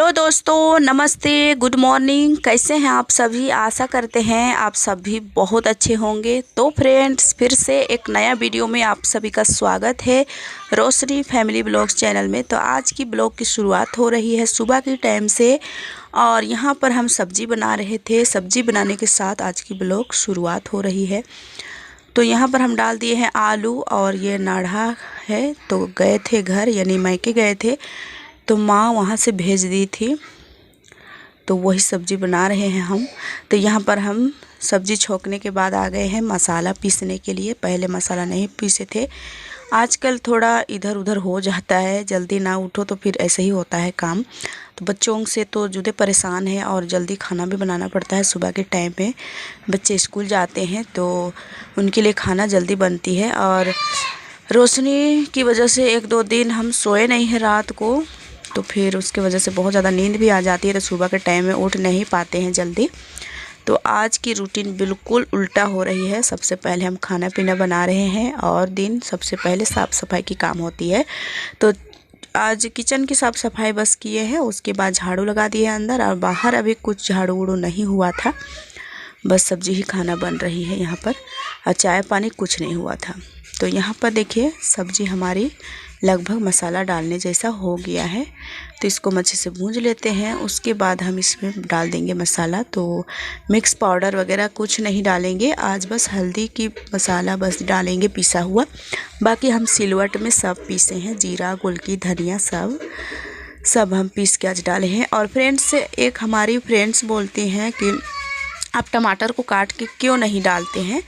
Hello दोस्तों, नमस्ते, good morning. कैसे हैं आप सभी? आशा करते हैं आप सभी बहुत अच्छे होंगे। तो फ्रेंड्स, फिर से एक नया वीडियो में आप सभी का स्वागत है रोशनी फैमिली ब्लॉग्स चैनल में। तो आज की ब्लॉग की शुरुआत हो रही है सुबह के टाइम से, और यहाँ पर हम सब्जी बना रहे थे। सब्जी बनाने के साथ आज की ब्लॉग शुरुआत हो रही है। तो यहाँ पर हम डाल दिए हैं आलू, और ये नाढ़ा है। तो गए थे घर, यानी मायके गए थे, तो माँ वहाँ से भेज दी थी, तो वही सब्ज़ी बना रहे हैं हम। तो यहाँ पर हम सब्ज़ी छोंकने के बाद आ गए हैं मसाला पीसने के लिए। पहले मसाला नहीं पीसे थे। आजकल थोड़ा इधर उधर हो जाता है, जल्दी ना उठो तो फिर ऐसे ही होता है काम। तो बच्चों से तो जुदे परेशान हैं, और जल्दी खाना भी बनाना पड़ता है। सुबह के टाइम में बच्चे स्कूल जाते हैं तो उनके लिए खाना जल्दी बनती है। और रोशनी की वजह से 1-2 दिन हम सोए नहीं हैं रात को, तो फिर उसके वजह से बहुत ज़्यादा नींद भी आ जाती है, तो सुबह के टाइम में उठ नहीं पाते हैं जल्दी। तो आज की रूटीन बिल्कुल उल्टा हो रही है। सबसे पहले हम खाना पीना बना रहे हैं, और दिन सबसे पहले साफ़ सफाई की काम होती है। तो आज किचन की साफ़ सफाई बस किए हैं, उसके बाद झाड़ू लगा दिए अंदर, और बाहर अभी कुछ झाड़ू वूड़ू नहीं हुआ था। बस सब्जी ही खाना बन रही है यहाँ पर, और चाय पानी कुछ नहीं हुआ था। तो यहाँ पर देखिए सब्जी हमारी लगभग मसाला डालने जैसा हो गया है। तो इसको अच्छे से भूंज लेते हैं। उसके बाद हम इसमें डाल देंगे मसाला। तो मिक्स पाउडर वगैरह कुछ नहीं डालेंगे आज, बस हल्दी की मसाला बस डालेंगे पिसा हुआ। बाकी हम सिलवट में सब पीसे हैं, जीरा, गोलकी, धनिया सब हम पीस के आज डाले हैं। और फ्रेंड्स, एक हमारी फ्रेंड्स बोलती हैं कि आप टमाटर को काट के क्यों नहीं डालते हैं।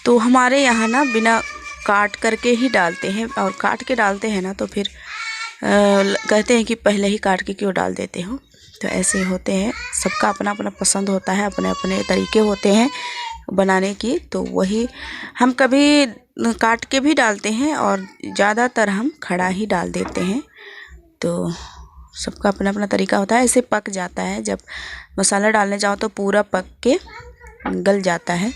तो हमारे यहाँ ना बिना काट करके ही डालते हैं, और काट के डालते हैं ना तो फिर कहते हैं कि पहले ही काट के क्यों डाल देते हो। तो ऐसे होते हैं, सबका अपना अपना पसंद होता है, अपने अपने तरीके होते हैं बनाने की। तो वही हम कभी काट के भी डालते हैं, और ज़्यादातर हम खड़ा ही डाल देते हैं। तो सबका अपना अपना तरीका होता है। ऐसे पक जाता है, जब मसाला डालने जाओ तो पूरा पक के गल जाता है।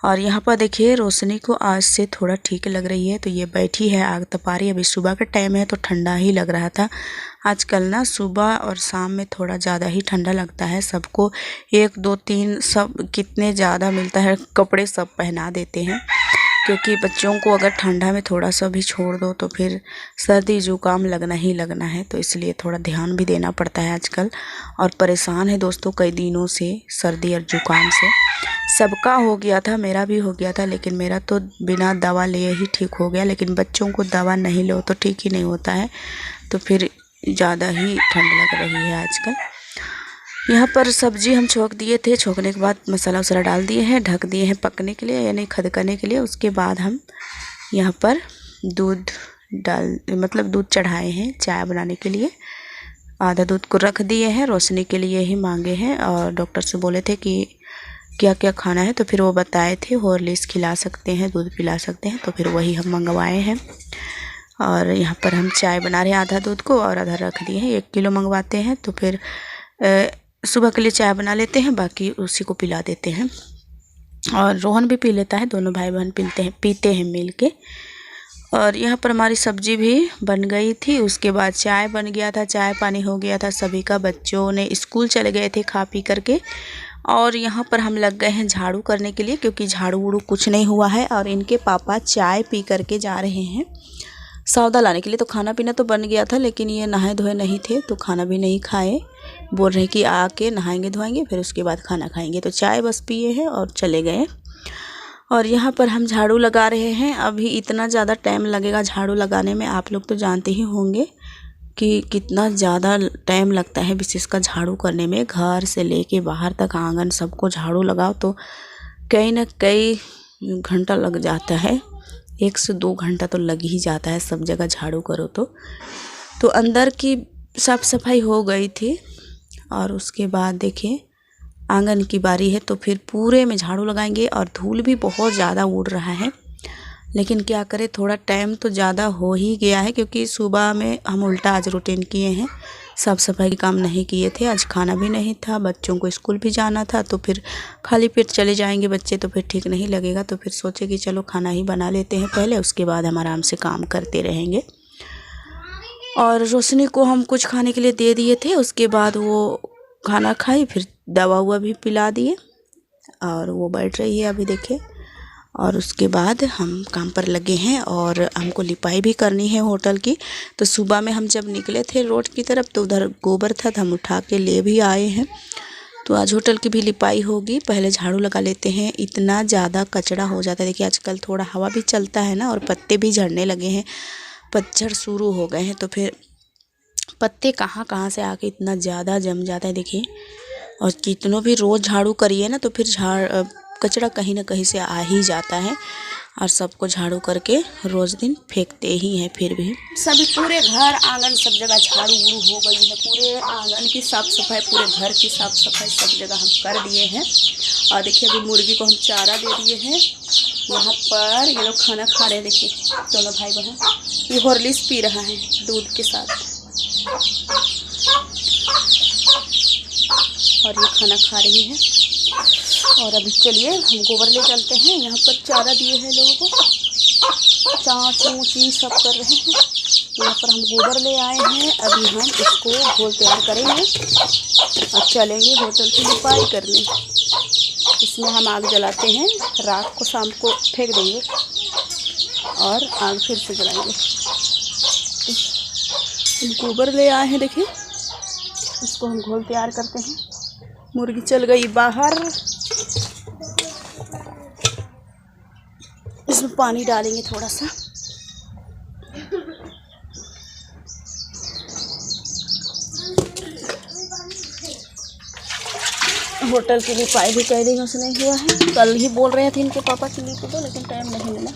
और यहाँ पर देखिए रोशनी को आज से थोड़ा ठीक लग रही है। तो ये बैठी है, आग तपा रही है। अभी सुबह का टाइम है तो ठंडा ही लग रहा था। आजकल ना सुबह और शाम में थोड़ा ज़्यादा ही ठंडा लगता है सबको। 1, 2, 3 सब कितने ज़्यादा मिलता है, कपड़े सब पहना देते हैं, क्योंकि बच्चों को अगर ठंडा में थोड़ा सा भी छोड़ दो तो फिर सर्दी जुकाम लगना ही लगना है। तो इसलिए थोड़ा ध्यान भी देना पड़ता है आजकल। और परेशान है दोस्तों कई दिनों से सर्दी और जुकाम से। सबका हो गया था, मेरा भी हो गया था, लेकिन मेरा तो बिना दवा लिए ही ठीक हो गया। लेकिन बच्चों को दवा नहीं लो तो ठीक ही नहीं होता है, तो फिर ज़्यादा ही ठंड लग रही है आजकल। यहाँ पर सब्जी हम छोंक दिए थे। छोंकने के बाद मसाला वसाला डाल दिए हैं, ढक दिए हैं पकने के लिए, यानी खदकने के लिए। उसके बाद हम यहाँ पर दूध दूध चढ़ाए हैं चाय बनाने के लिए। आधा दूध को रख दिए हैं, रोशनी के लिए ही मांगे हैं। और डॉक्टर से बोले थे कि क्या क्या खाना है, तो फिर वो बताए थे हॉर्लिक्स खिला सकते हैं, दूध पिला सकते हैं। तो फिर वही हम मंगवाए हैं। और यहाँ पर हम चाय बना रहे हैं, आधा दूध को और आधा रख दिए हैं। 1 किलो मंगवाते हैं तो फिर सुबह के लिए चाय बना लेते हैं, बाकी उसी को पिला देते हैं। और रोहन भी पी लेता है, दोनों भाई बहन पीते हैं मिल के। और यहाँ पर हमारी सब्जी भी बन गई थी। उसके बाद चाय बन गया था, चाय पानी हो गया था सभी का। बच्चों ने स्कूल चले गए थे खा पी करके। और यहाँ पर हम लग गए हैं झाड़ू करने के लिए, क्योंकि झाड़ू वूड़ू कुछ नहीं हुआ है। और इनके पापा चाय पी करके जा रहे हैं सौदा लाने के लिए। तो खाना पीना तो बन गया था, लेकिन ये नहाए धोए नहीं थे, तो खाना भी नहीं खाए। बोल रहे कि आके नहाएंगे धोएंगे फिर उसके बाद खाना खाएंगे। तो चाय बस पिए हैं और चले गए। और यहाँ पर हम झाड़ू लगा रहे हैं। अभी इतना ज़्यादा टाइम लगेगा झाड़ू लगाने में, आप लोग तो जानते ही होंगे कि कितना ज़्यादा टाइम लगता है विशेषकर झाड़ू करने में। घर से लेके बाहर तक आंगन सबको झाड़ू लगाओ तो कहीं ना कहीं घंटा लग जाता है। 1 से 2 घंटा तो लग ही जाता है सब जगह झाड़ू करो तो अंदर की साफ़ सफाई हो गई थी। और उसके बाद देखिए आंगन की बारी है, तो फिर पूरे में झाड़ू लगाएंगे। और धूल भी बहुत ज़्यादा उड़ रहा है, लेकिन क्या करें, थोड़ा टाइम तो ज़्यादा हो ही गया है, क्योंकि सुबह में हम उल्टा आज रूटीन किए हैं। साफ़ सफाई के काम नहीं किए थे। आज खाना भी नहीं था, बच्चों को स्कूल भी जाना था, तो फिर खाली पेट चले जाएंगे बच्चे तो फिर ठीक नहीं लगेगा। तो फिर सोचे कि चलो खाना ही बना लेते हैं पहले, उसके बाद हम आराम से काम करते रहेंगे। और रोशनी को हम कुछ खाने के लिए दे दिए थे। उसके बाद वो खाना खाई, फिर दवा हुआ भी पिला दिए और वो बैठ रही है अभी देखिए। और उसके बाद हम काम पर लगे हैं और हमको लिपाई भी करनी है होटल की। तो सुबह में हम जब निकले थे रोड की तरफ तो उधर गोबर था तो हम उठा के ले भी आए हैं। तो आज होटल की भी लिपाई होगी। पहले झाड़ू लगा लेते हैं, इतना ज़्यादा कचरा हो जाता है। देखिए आजकल थोड़ा हवा भी चलता है ना और पत्ते भी झड़ने लगे हैं, पतझड़ शुरू हो गए हैं। तो फिर पत्ते कहाँ कहाँ से आके इतना ज़्यादा जम जाता है देखिए। और कितनों भी रोज़ झाड़ू करिए ना तो फिर कचरा कहीं ना कहीं से आ ही जाता है। और सबको झाड़ू करके रोज़ दिन फेंकते ही हैं। फिर भी सभी पूरे घर आंगन सब जगह झाड़ू उड़ू हो गई है। पूरे आंगन की साफ़ सफाई, पूरे घर की साफ़ सफाई सब जगह हम कर दिए हैं। और देखिए अभी मुर्गी को हम चारा दे दिए हैं। यहाँ पर ये लोग खाना खा रहे हैं। देखिए दोनों भाई बहन, ये हॉर्लिक्स पी रहा है दूध के साथ और ये खाना खा रही है। और अभी चलिए हम गोबर ले चलते हैं। यहाँ पर चारा दिए हैं लोगों को, चाँच ऊँची सब कर रहे हैं। यहाँ पर हम गोबर ले आए हैं। अभी हम इसको घोल तैयार करेंगे और चलेंगे होटल की लिपाई करने। इसमें हम आग जलाते हैं, रात को शाम को फेंक देंगे और आग फिर से जलाएंगे। हम गोबर ले आए हैं, देखिए इसको हम घोल तैयार करते हैं। मुर्गी चल गई बाहर, इसमें पानी डालेंगे थोड़ा सा। होटल की लिपाई भी कई दिनों से नहीं हुआ है। कल ही बोल रहे थे इनके पापा की लिप दो, लेकिन टाइम नहीं मिला।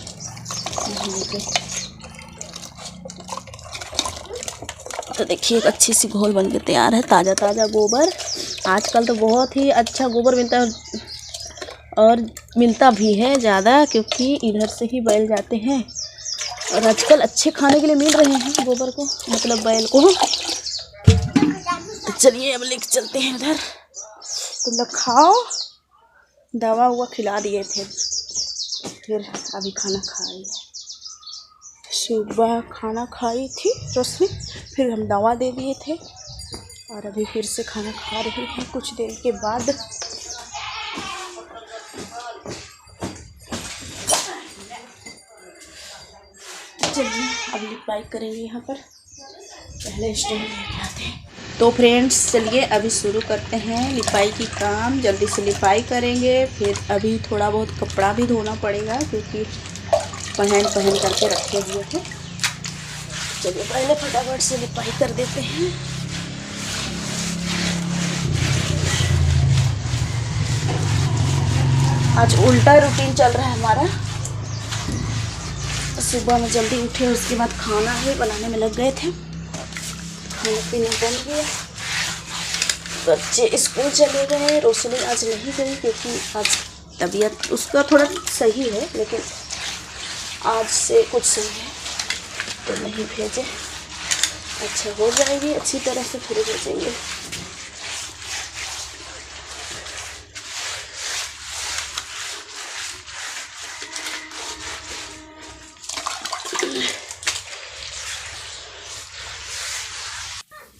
तो देखिए एक अच्छी सी घोल बन के तैयार है। ताज़ा ताज़ा गोबर, आजकल तो बहुत ही अच्छा गोबर मिलता है और मिलता भी है ज़्यादा, क्योंकि इधर से ही बैल जाते हैं और आजकल अच्छे खाने के लिए मिल रहे हैं गोबर को, मतलब बैल को। तो चलिए अब लेके चलते हैं उधर। तुम लोग खाओ, दवा हुआ खिला दिए थे, फिर अभी खाना खाई। सुबह खाना खाई थी रोशनी, फिर हम दवा दे दिए थे और अभी फिर से खाना खा रही हैं कुछ देर के बाद। चलिए अब लिपाई करेंगे। यहाँ पर पहले स्टैंड लेके आते हैं। तो फ्रेंड्स चलिए अभी शुरू करते हैं लिपाई की काम। जल्दी से लिपाई करेंगे, फिर अभी थोड़ा बहुत कपड़ा भी धोना पड़ेगा क्योंकि पहन करके रखे हुए थे। चलिए पहले फटाफट से लिपाई कर देते हैं। आज उल्टा रूटीन चल रहा है हमारा। सुबह में जल्दी उठे, उसके बाद खाना ही बनाने में लग गए थे। खाना पीना बन गया, बच्चे स्कूल चले गए। रोशनी आज नहीं गई क्योंकि आज तबीयत उसका थोड़ा सही है, लेकिन आज से कुछ सही है तो नहीं भेजे। अच्छा हो जाएगी अच्छी तरह से, फिर भेजेंगे।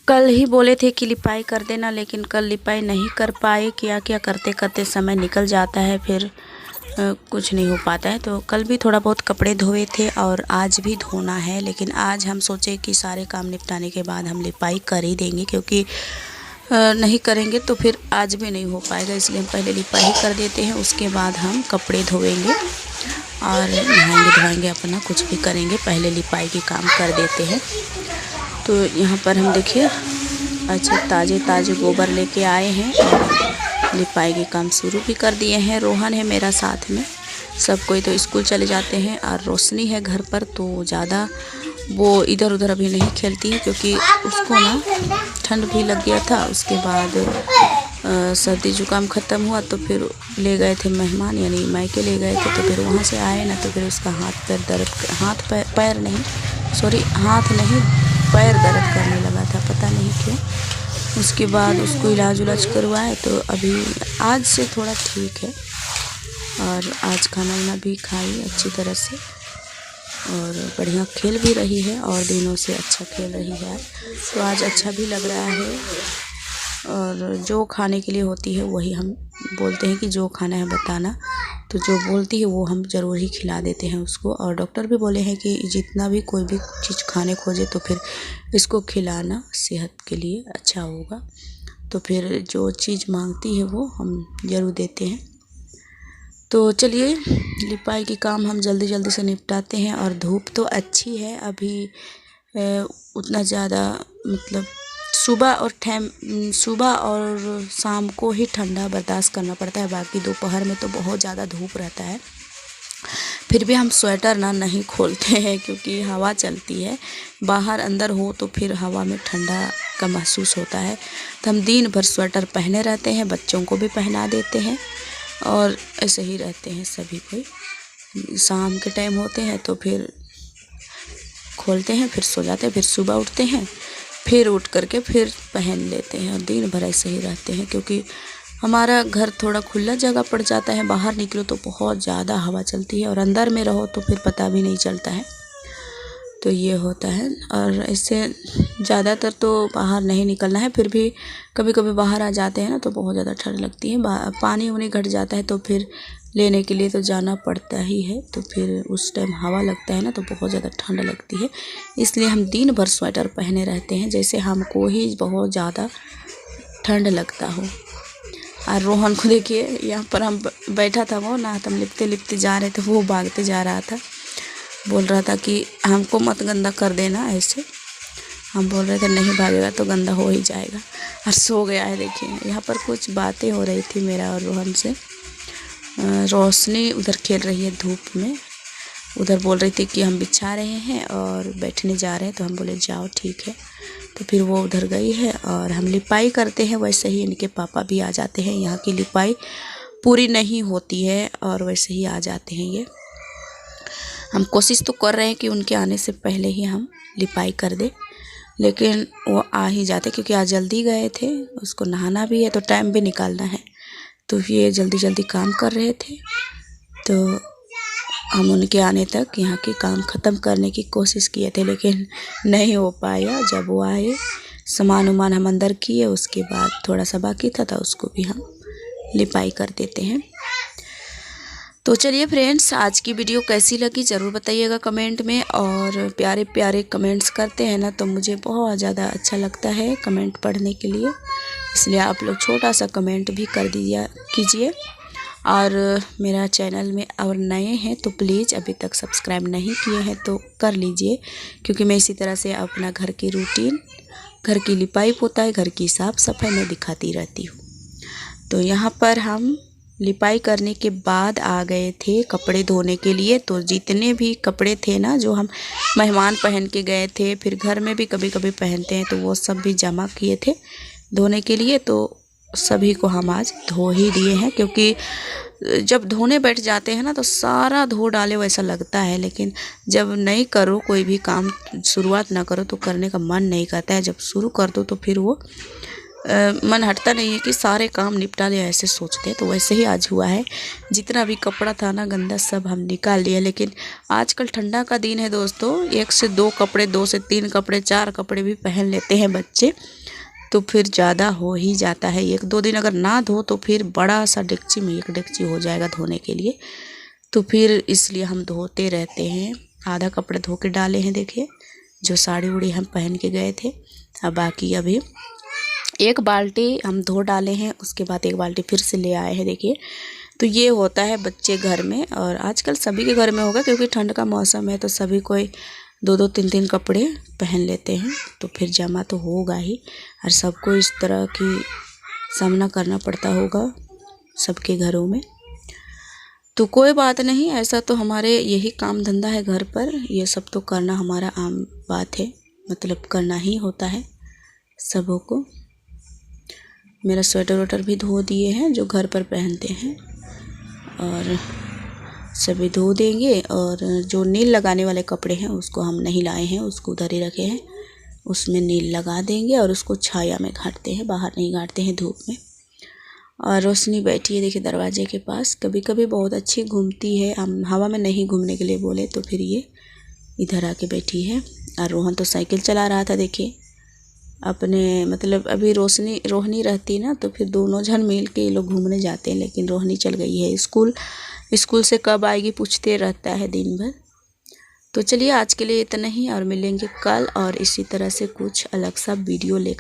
कल ही बोले थे कि लिपाई कर देना, लेकिन कल लिपाई नहीं कर पाए। क्या क्या करते करते समय निकल जाता है, फिर कुछ नहीं हो पाता है। तो कल भी थोड़ा बहुत कपड़े धोए थे और आज भी धोना है, लेकिन आज हम सोचे कि सारे काम निपटाने के बाद हम लिपाई कर ही देंगे, क्योंकि नहीं करेंगे तो फिर आज भी नहीं हो पाएगा। इसलिए हम पहले लिपाई कर देते हैं, उसके बाद हम कपड़े धोएंगे और नहाएंगे धोएंगे, अपना कुछ भी करेंगे। पहले लिपाई की काम कर देते हैं। तो यहाँ पर हम देखिए अच्छे ताज़े ताज़े गोबर लेके आए हैं और लिपाई के काम शुरू भी कर दिए हैं। रोहन है मेरा साथ में, सब कोई तो स्कूल चले जाते हैं और रोशनी है घर पर, तो ज़्यादा वो इधर उधर अभी नहीं खेलती है क्योंकि उसको ना ठंड भी लग गया था। उसके बाद सर्दी जुकाम ख़त्म हुआ तो फिर ले गए थे मेहमान, यानी मायके ले गए थे। तो फिर वहाँ से आए ना तो फिर उसका हाथ पैर दर्द करने लगा था, पता नहीं क्यों। उसके बाद उसको इलाज करवाए तो अभी आज से थोड़ा ठीक है और आज खाना वाना भी खाई अच्छी तरह से। और बढ़िया खेल भी रही है और दिनों से अच्छा खेल रही है, तो आज अच्छा भी लग रहा है। और जो खाने के लिए होती है वही हम बोलते हैं कि जो खाना है बताना, तो जो बोलती है वो हम ज़रूर ही खिला देते हैं उसको। और डॉक्टर भी बोले हैं कि जितना भी कोई भी चीज़ खाने खोजे तो फिर इसको खिलाना सेहत के लिए अच्छा होगा। तो फिर जो चीज़ मांगती है वो हम ज़रूर देते हैं। तो चलिए लिपाई की काम हम जल्दी जल्दी से निपटाते हैं। और धूप तो अच्छी है अभी, उतना ज़्यादा मतलब सुबह और शाम को ही ठंडा बर्दाश्त करना पड़ता है, बाकी दोपहर में तो बहुत ज़्यादा धूप रहता है। फिर भी हम स्वेटर नहीं खोलते हैं क्योंकि हवा चलती है, बाहर अंदर हो तो फिर हवा में ठंडा का महसूस होता है। तो हम दिन भर स्वेटर पहने रहते हैं, बच्चों को भी पहना देते हैं और ऐसे ही रहते हैं सभी कोई। शाम के टाइम होते हैं तो फिर खोलते हैं, फिर सो जाते हैं, फिर सुबह उठते हैं, फिर उठ करके फिर पहन लेते हैं और दिन भर ऐसे ही रहते हैं। क्योंकि हमारा घर थोड़ा खुला जगह पड़ जाता है, बाहर निकलो तो बहुत ज़्यादा हवा चलती है और अंदर में रहो तो फिर पता भी नहीं चलता है। तो ये होता है। और इससे ज़्यादातर तो बाहर नहीं निकलना है, फिर भी कभी कभी बाहर आ जाते हैं ना तो बहुत ज़्यादा ठंड लगती है। पानी वानी घट जाता है तो फिर लेने के लिए तो जाना पड़ता ही है, तो फिर उस टाइम हवा लगता है ना तो बहुत ज़्यादा ठंड लगती है। इसलिए हम दिन भर स्वेटर पहने रहते हैं, जैसे हमको ही बहुत ज़्यादा ठंड लगता हो। और रोहन को देखिए, यहाँ पर हम बैठा था वो ना, हम लिपते लिपते जा रहे थे, वो भागते जा रहा था, बोल रहा था कि हमको मत गंदा कर देना ऐसे। हम बोल रहे थे नहीं भागेगा तो गंदा हो ही जाएगा, और सो गया है। देखिए यहाँ पर कुछ बातें हो रही थी मेरा और रोहन से। रोशनी उधर खेल रही है धूप में, उधर बोल रही थी कि हम बिछा रहे हैं और बैठने जा रहे हैं, तो हम बोले जाओ ठीक है। तो फिर वो उधर गई है और हम लिपाई करते हैं, वैसे ही इनके पापा भी आ जाते हैं। यहाँ की लिपाई पूरी नहीं होती है और वैसे ही आ जाते हैं ये। हम कोशिश तो कर रहे हैं कि उनके आने से पहले ही हम लिपाई कर दें, लेकिन वो आ ही जाते क्योंकि आज जल्दी गए थे, उसको नहाना भी है तो टाइम भी निकालना है, तो ये जल्दी जल्दी काम कर रहे थे। तो हम उनके आने तक यहाँ के काम ख़त्म करने की कोशिश किए थे, लेकिन नहीं हो पाया। जब वो आए सामान उमान हम अंदर किए, उसके बाद थोड़ा सा बाकी था उसको भी हम लिपाई कर देते हैं। तो चलिए फ्रेंड्स, आज की वीडियो कैसी लगी ज़रूर बताइएगा कमेंट में। और प्यारे प्यारे कमेंट्स करते हैं ना तो मुझे बहुत ज़्यादा अच्छा लगता है कमेंट पढ़ने के लिए, इसलिए आप लोग छोटा सा कमेंट भी कर दीजिए कीजिए। और मेरा चैनल में और नए हैं तो प्लीज़ अभी तक सब्सक्राइब नहीं किए हैं तो कर लीजिए, क्योंकि मैं इसी तरह से अपना घर की रूटीन, घर की लिपाई पोताई, घर की साफ़ सफाई मैं दिखाती रहती हूँ। तो यहाँ पर हम लिपाई करने के बाद आ गए थे कपड़े धोने के लिए। तो जितने भी कपड़े थे ना जो हम मेहमान पहन के गए थे, फिर घर में भी कभी कभी पहनते हैं, तो वो सब भी जमा किए थे धोने के लिए। तो सभी को हम आज धो ही दिए हैं, क्योंकि जब धोने बैठ जाते हैं ना तो सारा धो डाले वैसा लगता है, लेकिन जब नहीं करो कोई भी काम, शुरुआत ना करो तो करने का मन नहीं करता है। जब शुरू कर दो तो फिर वो मन हटता नहीं है कि सारे काम निपटा लिया ऐसे सोचते हैं। तो वैसे ही आज हुआ है, जितना भी कपड़ा था ना गंदा सब हम निकाल लिए। लेकिन आजकल ठंडा का दिन है दोस्तों, 1 से 2 कपड़े, 2 से 3 कपड़े, 4 कपड़े भी पहन लेते हैं बच्चे, तो फिर ज़्यादा हो ही जाता है। 1-2 दिन अगर ना धो तो फिर बड़ा सा डेगची में 1 डेगची हो जाएगा धोने के लिए, तो फिर इसलिए हम धोते रहते हैं। आधा कपड़े धो के डाले हैं, देखिए जो साड़ी उड़ी हम पहन के गए थे, अब बाकी अभी 1 बाल्टी हम धो डाले हैं, उसके बाद 1 बाल्टी फिर से ले आए हैं। देखिए तो ये होता है बच्चे घर में, और आजकल सभी के घर में होगा क्योंकि ठंड का मौसम है, तो सभी कोई 2-2 3-3 कपड़े पहन लेते हैं, तो फिर जमा तो होगा ही। और सबको इस तरह की सामना करना पड़ता होगा सबके घरों में, तो कोई बात नहीं, ऐसा तो हमारे यही काम धंधा है घर पर, ये सब तो करना हमारा आम बात है, मतलब करना ही होता है सबों को। मेरा स्वेटर वेटर भी धो दिए हैं जो घर पर पहनते हैं, और सभी धो देंगे। और जो नील लगाने वाले कपड़े हैं उसको हम नहीं लाए हैं, उसको उधर ही रखे हैं, उसमें नील लगा देंगे और उसको छाया में घाटते हैं, बाहर नहीं घाटते हैं धूप में। और रोशनी बैठी है देखिए दरवाजे के पास, कभी कभी बहुत अच्छी घूमती है, हम हवा में नहीं घूमने के लिए बोले तो फिर ये इधर आके बैठी है। और रोहन तो साइकिल चला रहा था। देखिए अपने मतलब अभी रोहनी रहती ना तो फिर दोनों जन मिल के ये लोग घूमने जाते हैं, लेकिन रोहनी चल गई है स्कूल। स्कूल से कब आएगी पूछते रहता है दिन भर। तो चलिए आज के लिए इतना ही, और मिलेंगे कल और इसी तरह से कुछ अलग सा वीडियो लेकर।